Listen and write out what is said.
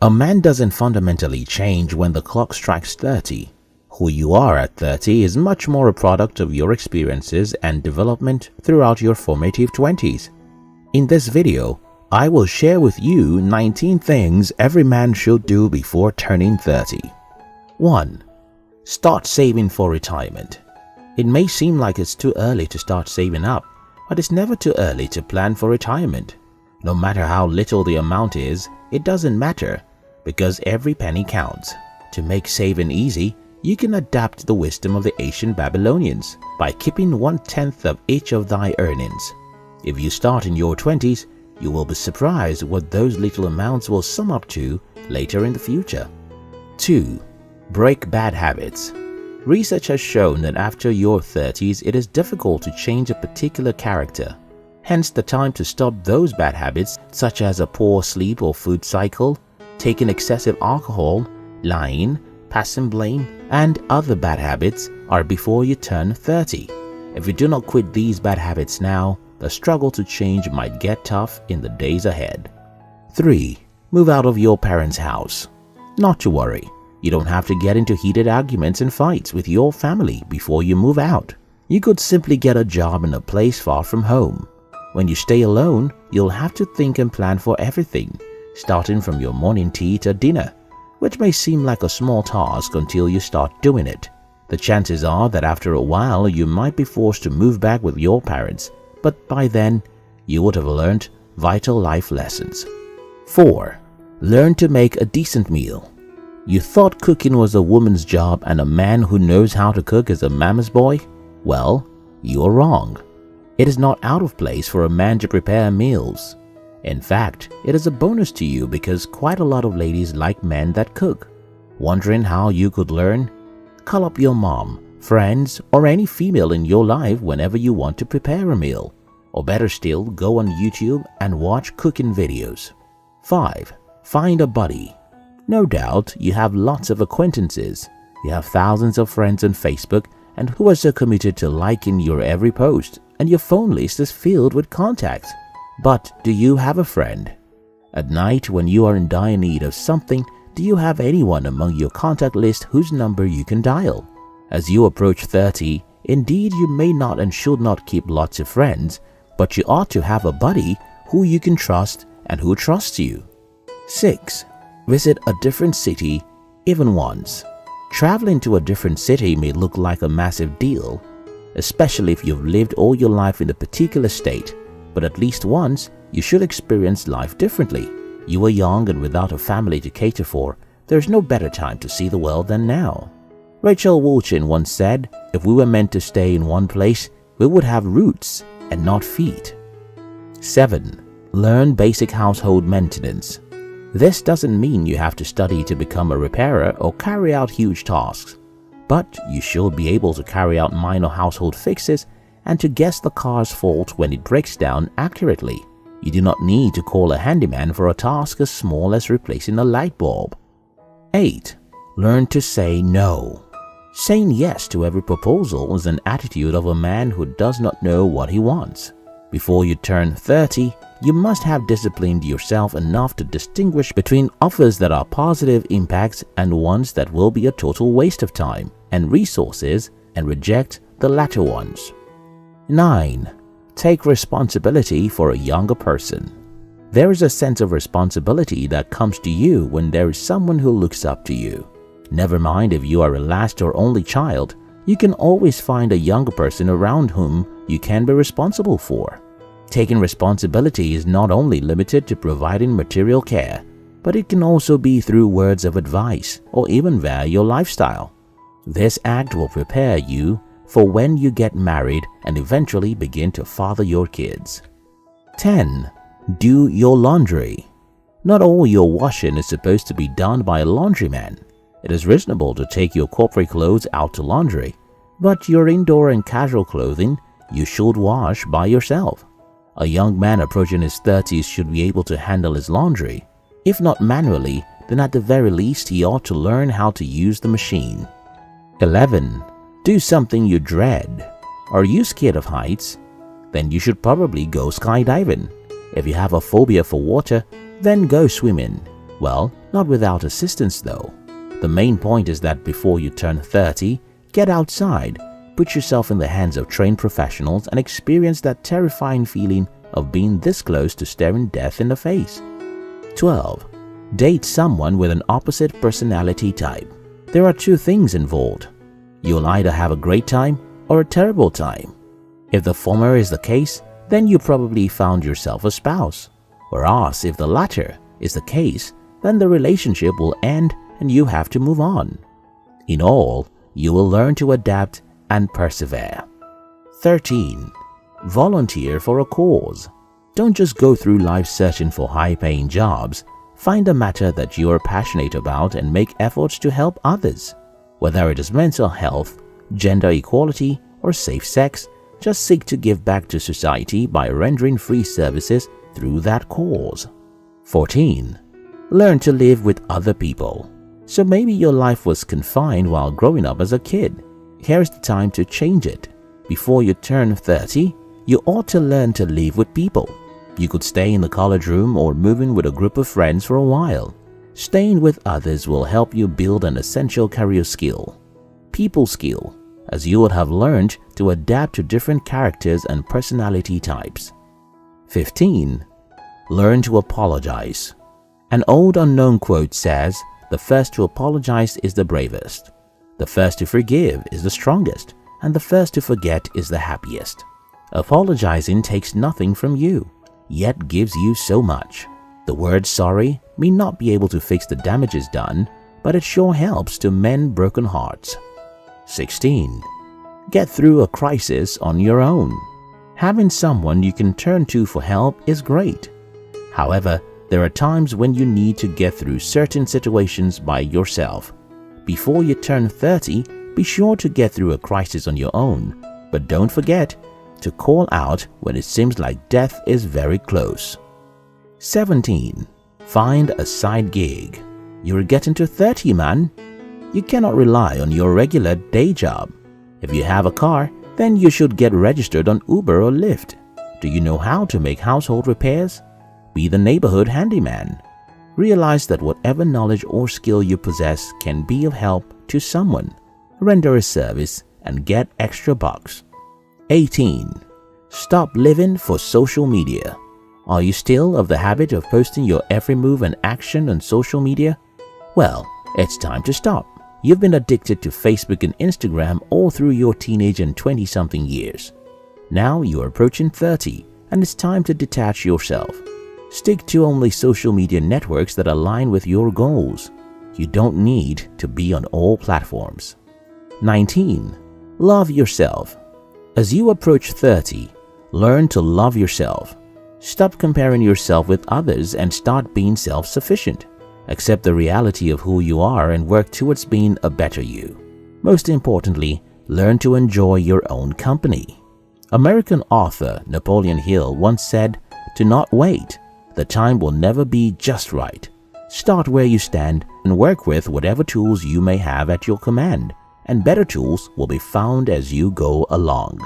A man doesn't fundamentally change when the clock strikes 30. Who you are at 30 is much more a product of your experiences and development throughout your formative 20s. In this video, I will share with you 19 things every man should do before turning 30. 1. Start saving for retirement. It may seem like it's too early to start saving up, but it's never too early to plan for retirement. No matter how little the amount is, it doesn't matter, because every penny counts. To make saving easy, you can adapt the wisdom of the ancient Babylonians by keeping 1/10 of each of thy earnings. If you start in your 20s, you will be surprised what those little amounts will sum up to later in the future. 2. Break bad habits. Research has shown that after your 30s, it is difficult to change a particular character. Hence the time to stop those bad habits such as a poor sleep or food cycle, taking excessive alcohol, lying, passing blame, and other bad habits are before you turn 30. If you do not quit these bad habits now, the struggle to change might get tough in the days ahead. 3. Move out of your parents' house. Not to worry, you don't have to get into heated arguments and fights with your family before you move out. You could simply get a job in a place far from home. When you stay alone, you'll have to think and plan for everything, starting from your morning tea to dinner, which may seem like a small task until you start doing it. The chances are that after a while you might be forced to move back with your parents, but by then you would have learned vital life lessons. 4. Learn to make a decent meal. You thought cooking was a woman's job and a man who knows how to cook is a mama's boy? Well, you are wrong. It is not out of place for a man to prepare meals. In fact, it is a bonus to you because quite a lot of ladies like men that cook. Wondering how you could learn? Call up your mom, friends, or any female in your life whenever you want to prepare a meal. Or better still, go on YouTube and watch cooking videos. 5. Find a buddy. No doubt you have lots of acquaintances. You have thousands of friends on Facebook and who are so committed to liking your every post, and your phone list is filled with contacts. But do you have a friend? At night when you are in dire need of something, do you have anyone among your contact list whose number you can dial? As you approach 30, indeed you may not and should not keep lots of friends, but you ought to have a buddy who you can trust and who trusts you. 6. Visit a different city even once. Traveling to a different city may look like a massive deal, especially if you've lived all your life in a particular state, but at least once you should experience life differently. You are young and without a family to cater for. There's no better time to see the world than now. Rachel Wolchin once said, if we were meant to stay in one place, we would have roots and not feet. 7. Learn basic household maintenance. This doesn't mean you have to study to become a repairer or carry out huge tasks, but you should be able to carry out minor household fixes and to guess the car's fault when it breaks down accurately. You do not need to call a handyman for a task as small as replacing a light bulb. 8. Learn to say no. Saying yes to every proposal is an attitude of a man who does not know what he wants. Before you turn 30, you must have disciplined yourself enough to distinguish between offers that are positive impacts and ones that will be a total waste of time and resources, and reject the latter ones. 9. Take responsibility for a younger person. There is a sense of responsibility that comes to you when there is someone who looks up to you. Never mind if you are a last or only child, you can always find a younger person around whom you can be responsible for. Taking responsibility is not only limited to providing material care, but it can also be through words of advice or even via your lifestyle. This act will prepare you for when you get married and eventually begin to father your kids. 10. Do your laundry. Not all your washing is supposed to be done by a laundryman. It is reasonable to take your corporate clothes out to laundry, but your indoor and casual clothing you should wash by yourself. A young man approaching his 30s should be able to handle his laundry. If not manually, then at the very least he ought to learn how to use the machine. 11. Do something you dread. Are you scared of heights? Then you should probably go skydiving. If you have a phobia for water, then go swimming. Well, not without assistance though. The main point is that before you turn 30, get outside, put yourself in the hands of trained professionals and experience that terrifying feeling of being this close to staring death in the face. 12. Date someone with an opposite personality type. There are two things involved. You'll either have a great time or a terrible time. If the former is the case, then you probably found yourself a spouse. Whereas if the latter is the case, then the relationship will end and you have to move on. In all, you will learn to adapt and persevere. 13. Volunteer for a cause. Don't just go through life searching for high-paying jobs. Find a matter that you are passionate about and make efforts to help others. Whether it is mental health, gender equality, or safe sex, just seek to give back to society by rendering free services through that cause. 14. Learn to live with other people. So maybe your life was confined while growing up as a kid. Here's the time to change it. Before you turn 30, you ought to learn to live with people. You could stay in the college room or move in with a group of friends for a while. Staying with others will help you build an essential career skill, people skill, as you would have learned to adapt to different characters and personality types. 15. Learn to apologize. An old unknown quote says, "The first to apologize is the bravest. The first to forgive is the strongest, and the first to forget is the happiest." Apologizing takes nothing from you, yet gives you so much. The word sorry may not be able to fix the damages done, but it sure helps to mend broken hearts. 16. Get through a crisis on your own. Having someone you can turn to for help is great. However, there are times when you need to get through certain situations by yourself. Before you turn 30, be sure to get through a crisis on your own, but don't forget to call out when it seems like death is very close. 17. Find a side gig. You're getting to 30, man. You cannot rely on your regular day job. If you have a car, then you should get registered on Uber or Lyft. Do you know how to make household repairs? Be the neighborhood handyman. Realize that whatever knowledge or skill you possess can be of help to someone. Render a service and get extra bucks. 18. Stop living for social media. Are you still of the habit of posting your every move and action on social media? Well, it's time to stop. You've been addicted to Facebook and Instagram all through your teenage and 20-something years. Now you're approaching 30 and it's time to detach yourself. Stick to only social media networks that align with your goals. You don't need to be on all platforms. 19. Love yourself. As you approach 30, learn to love yourself. Stop comparing yourself with others and start being self-sufficient. Accept the reality of who you are and work towards being a better you. Most importantly, learn to enjoy your own company. American author Napoleon Hill once said, "Do not wait. The time will never be just right. Start where you stand and work with whatever tools you may have at your command, and better tools will be found as you go along."